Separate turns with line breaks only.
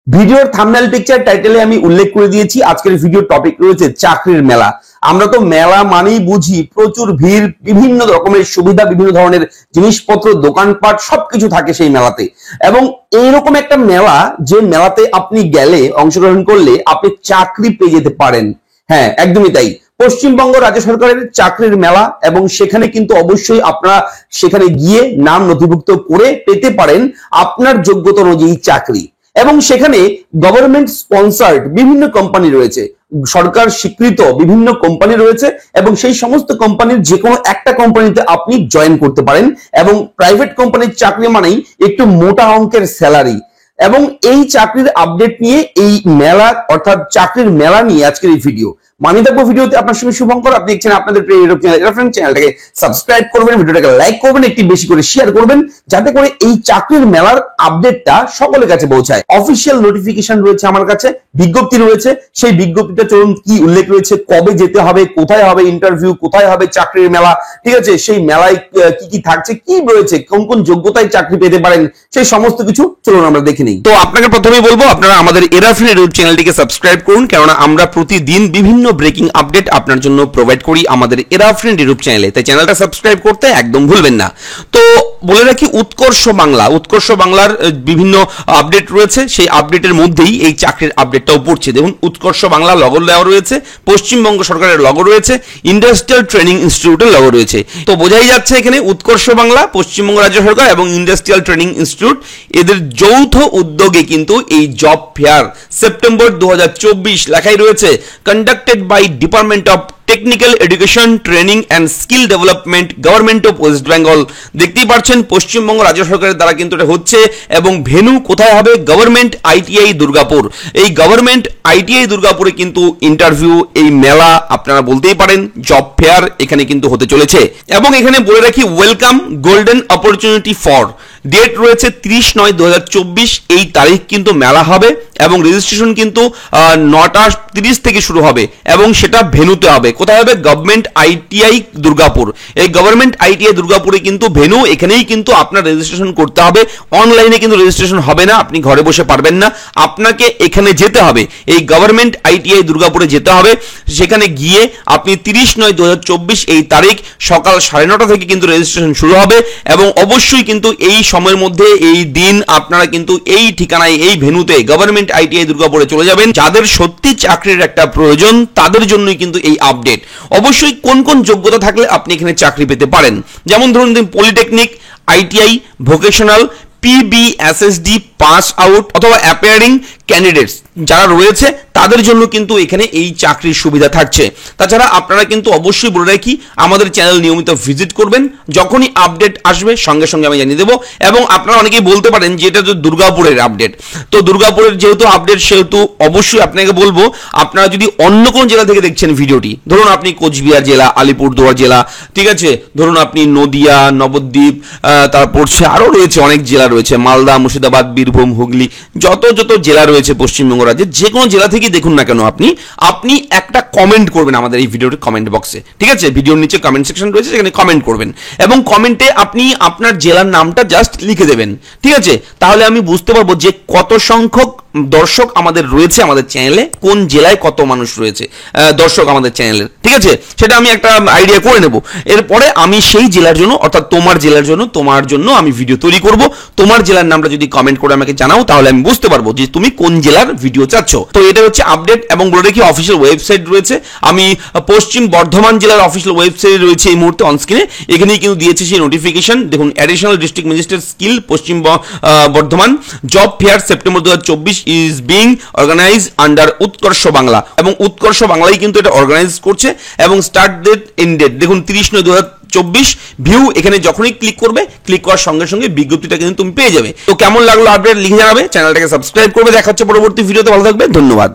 ভিডিওর thumbnail picture টাইটেলে আমি উল্লেখ করে দিয়েছি আজকের ভিডিওর টপিক রয়েছে চাকরির মেলা। আমরা তো মেলা মানেই বুঝি প্রচুর ভিড়, বিভিন্ন রকমের সুবিধা, বিভিন্ন ধরনের জিনিসপত্র, দোকানপাট সবকিছু থাকে সেই মেলাতে। এবং এইরকম একটা মেলা, যে মেলাতে আপনি গেলে, অংশগ্রহণ করলে আপনি চাকরি পেয়ে যেতে পারেন। হ্যাঁ, একদমই তাই। পশ্চিমবঙ্গ রাজ্য সরকারের চাকরির মেলা, এবং সেখানে কিন্তু অবশ্যই আপনারা সেখানে গিয়ে নাম নথিভুক্ত করে পেতে পারেন আপনার যোগ্যতা অনুযায়ী চাকরি। এবং সেখানে গভর্নমেন্ট স্পন্সার্ড বিভিন্ন কোম্পানি রয়েছে, সরকার স্বীকৃত বিভিন্ন কোম্পানি রয়েছে, এবং সেই সমস্ত কোম্পানির যে কোনো একটা কোম্পানিতে আপনি জয়েন করতে পারেন। এবং প্রাইভেট কোম্পানির চাকরি মানেই একটু মোটা অঙ্কের স্যালারি। এবং এই চাকরির আপডেট নিয়ে, এই মেলা অর্থাৎ চাকরির মেলা নিয়ে আজকের এই ভিডিও। মানি থাকবো ভিডিওতে আপনার সঙ্গে শুভঙ্কর। আপনি দেখছেন আপনাদের প্রিয় ইউটিউব চ্যানেল এরাফ্রেন্ড। চ্যানেলটাকে সাবস্ক্রাইব করবেন, ভিডিওটাকে লাইক করবেন, একটি বেশি করে শেয়ার করবেন, যাতে করে এই চাকরির মেলার আপডেটটা সকলের কাছে পৌঁছায়। অফিসিয়াল নোটিফিকেশন রয়েছে আমার কাছে, বিজ্ঞপ্তি রয়েছে। সেই বিজ্ঞপ্তিটা চলুন কি উল্লেখ রয়েছে, কবে যেতে হবে, কোথায় হবে ইন্টারভিউ, কোথায় হবে চাকরির মেলা, ঠিক আছে, সেই মেলায় কি কি থাকছে, কি রয়েছে, কোন কোন যোগ্যতায় চাকরি পেতে পারেন, সেই সমস্ত কিছু চলুন আমরা দেখে নিই। তো আপনাকে প্রথমেই বলবো, আপনারা আমাদের এরাফ্রেন্ড ইউটিউব চ্যানেলটিকে সাবস্ক্রাইব করুন, কেননা আমরা প্রতিদিন বিভিন্ন ব্রেকিং আপডেট আপনার জন্য প্রোভাইড করি আমাদের এরাফ্রেন্ড ইউটিউব চ্যানেলে। তাই চ্যানেলটা সাবস্ক্রাইব করতে একদম ভুলবেন না। তো বলে রাখি, উৎকর্ষ বাংলার বিভিন্ন আপডেট রয়েছে, সেই আপডেটের মধ্যেই এই চাকরির আপডেটটাও পড়ছে। দেখুন, উৎকর্ষ বাংলা লগো দেওয়া রয়েছে, পশ্চিমবঙ্গ সরকারের লগো রয়েছে, ইন্ডাস্ট্রিয়াল ট্রেনিং ইনস্টিটিউটের লগো রয়েছে। তো বোঝাই যাচ্ছে এখানে উৎকর্ষ বাংলা, পশ্চিমবঙ্গ রাজ্য সরকার এবং ইন্ডাস্ট্রিয়াল ট্রেনিং ইনস্টিটিউট, এদের যৌথ উদ্যোগে কিন্তু এই জব ফেয়ার সেপ্টেম্বর 2024 লেখাই রয়েছে, conducted by department of technical education training and skill development, government of West Bengal. দেখতেই পাচ্ছেন পশ্চিমবঙ্গ রাজ্য সরকারের দ্বারা কিন্তু এটা হচ্ছে। এবং ভেনু কোথায় হবে? Government ITI Durgapur. এই গভর্নমেন্ট আইটিআই দুর্গাপুরে কিন্তু ইন্টারভিউ, এই মেলা আপনারা বলতেই পারেন জব ফেয়ার এখানে কিন্তু হতে চলেছে। এবং এখানে বলে রাখি, welcome golden opportunity for, date রয়েছে 30/9/2024, এই তারিখ কিন্তু মেলা হবে। এবং রেজিস্ট্রেশন কিন্তু 9:30 থেকে শুরু হবে, এবং সেটা ভেনুতে হবে। কোথায় হবে? Government ITI Durgapur. এই গভর্নমেন্ট আইটিআই দুর্গাপুরে কিন্তু ভেনু, এখানেই কিন্তু আপনার রেজিস্ট্রেশন করতে হবে। অনলাইনে কিন্তু রেজিস্ট্রেশন হবে না, আপনি ঘরে বসে পারবেন না, আপনাকে এখানে যেতে হবে, এই গভর্নমেন্ট আইটিআই দুর্গাপুরে যেতে হবে। সেখানে গিয়ে আপনি 30/9/2024 এই তারিখ সকাল 9:30 থেকে কিন্তু রেজিস্ট্রেশন শুরু হবে। এবং অবশ্যই কিন্তু এই সময়ের মধ্যে, এই দিন আপনারা কিন্তু এই ঠিকানায়, এই ভেনুতে গভর্নমেন্ট আইটিআই দুর্গাপুরে চলে যাবেন। যাদের সত্যি চাকরির একটা প্রয়োজন, তাদের জন্যই কিন্তু এই আপডেট। অবশ্যই কোন কোন যোগ্যতা থাকলে আপনি এখানে চাকরি পেতে পারেন, যেমন ধরুন polytechnic, ITI, vocational, PBSSD pass out অথবা অ্যাপিয়ারিং ক্যান্ডিডেটস যারা রয়েছে, তাদের জন্য কিন্তু এখানে এই চাকরির সুবিধা থাকছে। তাছাড়া আপনারা কিন্তু অবশ্যই বলে রাখি, আমাদের চ্যানেল নিয়মিত ভিজিট করবেন, যখনই আপডেট আসবে সঙ্গে সঙ্গে আমি জানিয়ে দেবো। এবং আপনারা অনেকেই বলতে পারেন যে এটা তো দুর্গাপুরের আপডেট। তো দুর্গাপুরের যেহেতু আপডেট, সেহেতু অবশ্যই আপনাকে বলবো, আপনারা যদি অন্য কোনো জেলা থেকে দেখছেন ভিডিওটি, ধরুন আপনি কোচবিহার জেলা, আলিপুরদুয়ার জেলা, ঠিক আছে, ধরুন আপনি নদিয়া, নবদ্বীপ, তারপর আরও রয়েছে অনেক জেলা রয়েছে, মালদা, মুর্শিদাবাদ, বীরভূম, হুগলি, যত জেলা রয়েছে পশ্চিমবঙ্গ রাজ্যে, যে কোনো জেলা থেকে দেখুন না কেন, আপনি একটা কমেন্ট করবেন আমাদের এই ভিডিওর কমেন্ট বক্সে, ঠিক আছে, ভিডিওর নিচে কমেন্ট সেকশন রয়েছে, সেখানে কমেন্ট করবেন। এবং কমেন্টে আপনি আপনার জেলার নামটা জাস্ট লিখে দেবেন, ঠিক আছে। তাহলে আমি বুঝতে পারবো যে কত সংখ্যক দর্শক আমাদের রয়েছে আমাদের চ্যানেলে, কোন জেলায় কত মানুষ রয়েছে দর্শক আমাদের চ্যানেলের, ঠিক আছে, সেটা আমি একটা আইডিয়া করে নেব। এরপরে আমি সেই জেলার জন্য, অর্থাৎ তোমার জেলার জন্য, তোমার জন্য আমি ভিডিও তৈরি করব। তোমার জেলার নামটা যদি কমেন্ট করে আমাকে জানাও, তাহলে আমি বুঝতে পারবো যে তুমি কোন জেলার ভিডিও চাচ্ছ। তো এটা হচ্ছে আপডেট। এবং বলে রাখি, অফিসিয়াল ওয়েবসাইট রয়েছে, আমি পশ্চিম বর্ধমান জেলার অফিসিয়াল ওয়েবসাইট রয়েছে এই মুহূর্তে অনস্ক্রিনে, এখানেই কিন্তু দিয়েছে সেই নোটিফিকেশন। দেখুন, additional district magistrate skill Paschim Bardhaman job fair September 2024 is being organise under Utkarsh Bangla. এবং উৎকর্ষ বাংলাই কিন্তু এটা অর্গানাইজ করছে। এবং স্টার্ট ডেট, এন্ড ডেট দেখুন 30/9/2024। ভিউ, এখানে যখনই ক্লিক করবে, ক্লিক করার সঙ্গে সঙ্গে বিজ্ঞপ্তিটা কিন্তু তুমি পেয়ে যাবে। তো কেমন লাগলো আপডেট লিখে জানাবে, চ্যানেলটাকে সাবস্ক্রাইব করবে। দেখা হচ্ছে পরবর্তী ভিডিওতে, ভালো থাকবে, ধন্যবাদ।